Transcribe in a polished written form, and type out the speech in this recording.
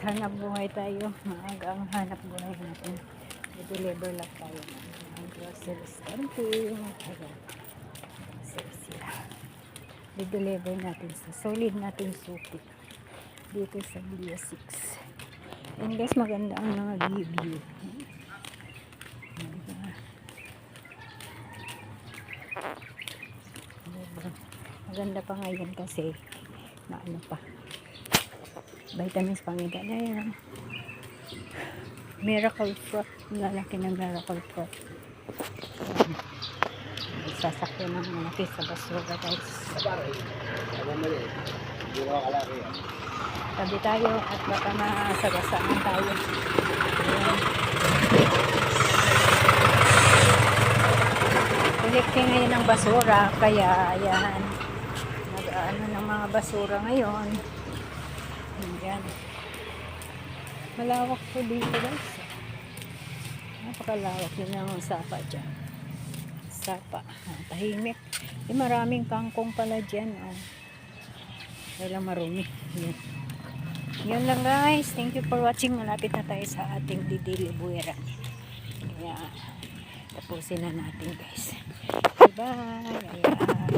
hanap buhay tayo. Maaga ang hanap buhay natin. I-deliver lang tayo ng groceries. Camping. Ayan. Sila. I-deliver natin sa solid natin suki. Dito sa Villa 6. And guys, maganda ang mga view. Maganda pa ngayon kasi ano pa, vitamins pangita na yan. Miracle fruit, lalaki ng miracle fruit. Sasakyan ng malaki sa basura guys. Tabi tayo at baka masagasaan tayo. Collecting ngayon ng basura, kaya ayan, nag-ano ng mga basura ngayon. Ayan. Malawak po dito guys. Napakalawak yun ang sapa dyan. Sapa. Tahimik. Maraming kangkong pala dyan. Kailang marumi. Yan. Yun lang guys. Thank you for watching. Malapit na tayo sa ating didilibuera. Kaya tapusin na natin guys. Bye. Ayan.